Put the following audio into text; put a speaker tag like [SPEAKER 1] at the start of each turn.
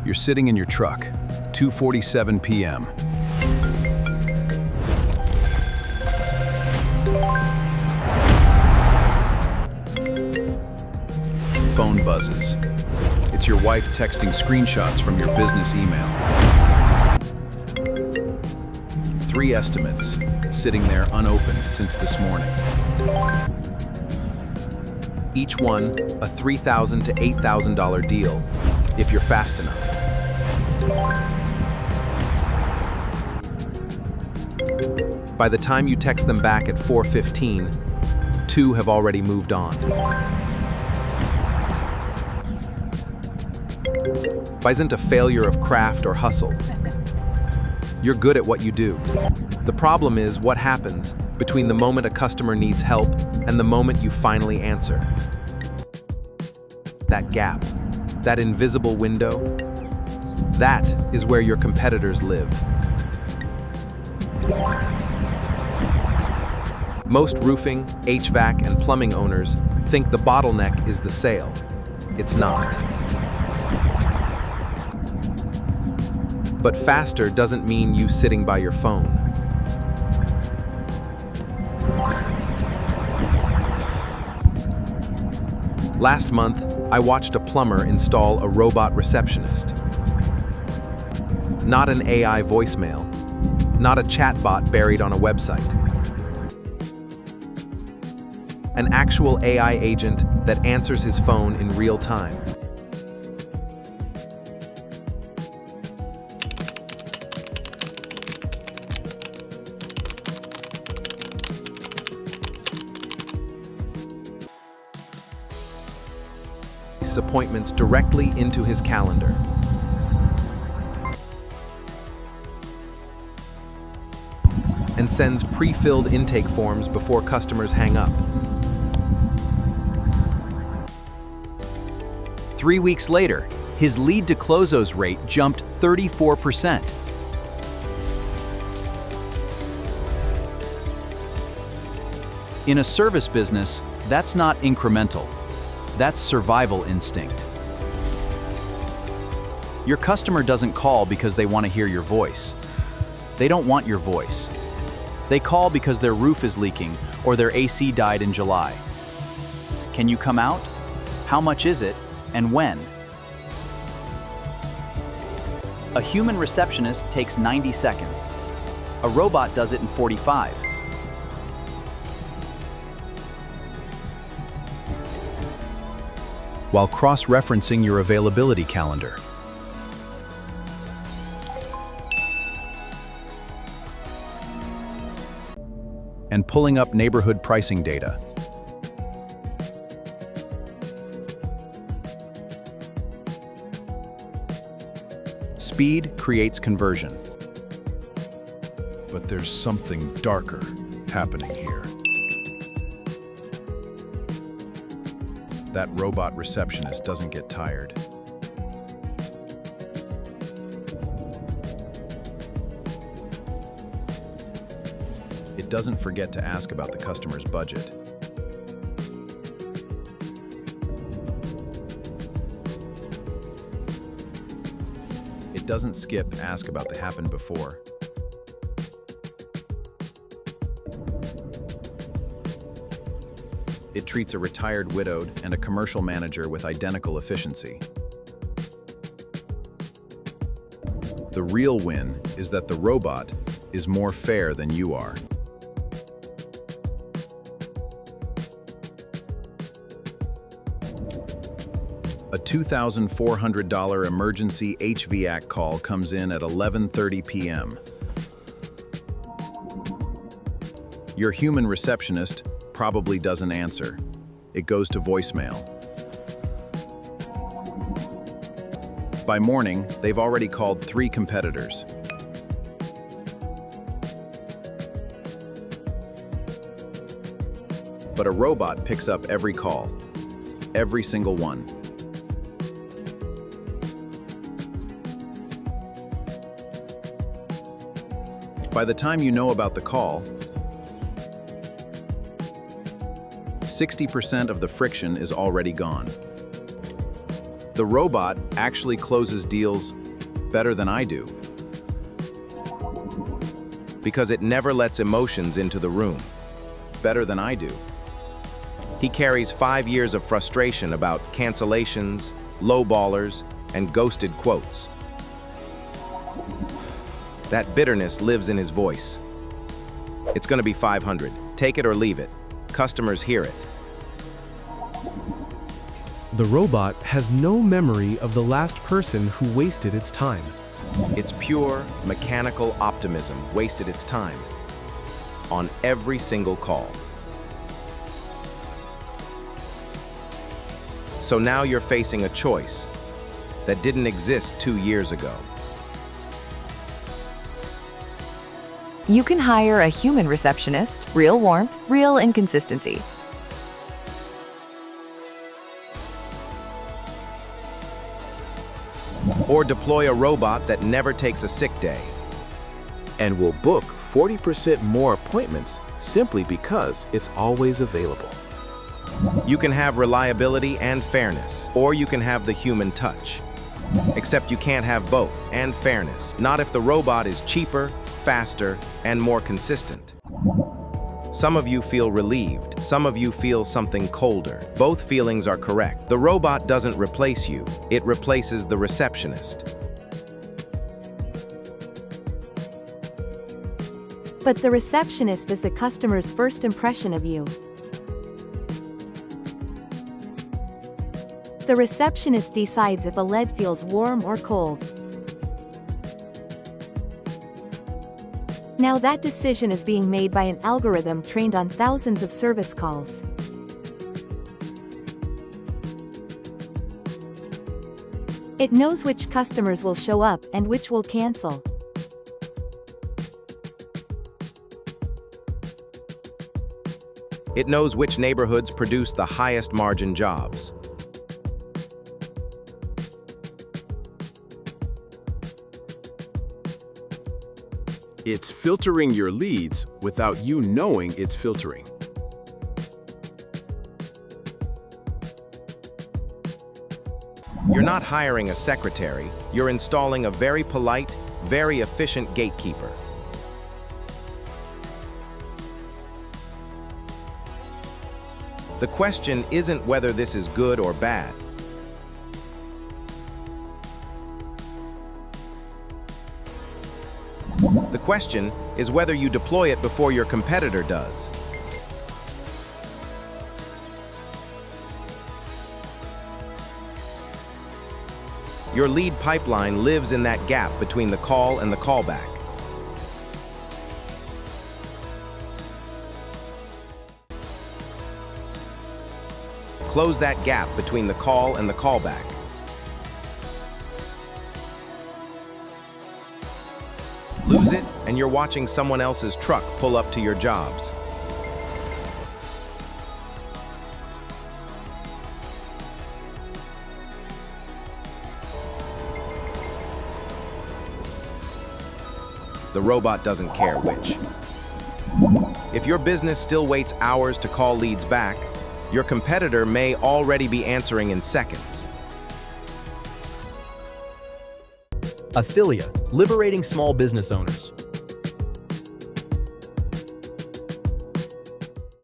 [SPEAKER 1] You're sitting in your truck, 2:47 p.m. Phone buzzes. It's your wife texting screenshots from your business email. 3 estimates, sitting there unopened since this morning. Each one a $3,000 to $8,000 deal, if you're fast enough. By the time you text them back at 4:15, 2 have already moved on. Isn't a failure of craft or hustle. You're good at what you do. The problem is what happens between the moment a customer needs help and the moment you finally answer. That gap, that invisible window, that is where your competitors live. Most roofing, HVAC, and plumbing owners think the bottleneck is the sale. It's not. But faster doesn't mean you sitting by your phone. Last month, I watched a plumber install a robot receptionist. Not an AI voicemail, not a chatbot buried on a website. An actual AI agent that answers his phone in real time. Appointments directly into his calendar. And sends pre-filled intake forms before customers hang up.
[SPEAKER 2] 3 weeks later, his lead to close rate jumped 34%. In a service business, that's not incremental. That's survival instinct. Your customer doesn't call because they want to hear your voice. They don't want your voice. They call because their roof is leaking or their AC died in July. Can you come out? How much is it? And when? A human receptionist takes 90 seconds. A robot does it in 45.
[SPEAKER 1] While cross-referencing your availability calendar. And pulling up neighborhood pricing data. Speed creates conversion. But there's something darker happening here. That robot receptionist doesn't get tired. It doesn't forget to ask about the customer's budget. It doesn't skip ask about the happened before. It treats a retired widowed and a commercial manager with identical efficiency. The real win is that the robot is more fair than you are. A $2,400 emergency HVAC call comes in at 11:30 p.m. Your human receptionist probably doesn't answer. It goes to voicemail. By morning, they've already called 3 competitors. But a robot picks up every call, every single one. By the time you know about the call, 60% of the friction is already gone. The robot actually closes deals better than I do. Because it never lets emotions into the room. Better than I do. He carries 5 years of frustration about cancellations, lowballers, and ghosted quotes. That bitterness lives in his voice. It's going to be 500. Take it or leave it. Customers hear it.
[SPEAKER 3] The robot has no memory of the last person who wasted its time.
[SPEAKER 1] Its pure, mechanical optimism wasted its time on every single call. So now you're facing a choice that didn't exist 2 years ago.
[SPEAKER 4] You can hire a human receptionist, real warmth, real inconsistency.
[SPEAKER 1] Or deploy a robot that never takes a sick day.
[SPEAKER 5] And will book 40% more appointments simply because it's always available.
[SPEAKER 1] You can have reliability and fairness, or you can have the human touch. Except you can't have both, and fairness. Not if the robot is cheaper, faster, and more consistent. Some of you feel relieved, some of you feel something colder. Both feelings are correct. The robot doesn't replace you, it replaces the receptionist.
[SPEAKER 6] But the receptionist is the customer's first impression of you. The receptionist decides if a lead feels warm or cold. Now that decision is being made by an algorithm trained on thousands of service calls. It knows which customers will show up and which will cancel.
[SPEAKER 1] It knows which neighborhoods produce the highest margin jobs.
[SPEAKER 5] It's filtering your leads without you knowing it's filtering.
[SPEAKER 1] You're not hiring a secretary, you're installing a very polite, very efficient gatekeeper. The question isn't whether this is good or bad. The question is whether you deploy it before your competitor does. Your lead pipeline lives in that gap between the call and the callback. Close that gap between the call and the callback. Lose it, and you're watching someone else's truck pull up to your jobs. The robot doesn't care which. If your business still waits hours to call leads back, your competitor may already be answering in seconds.
[SPEAKER 7] Affiliate, liberating small business owners.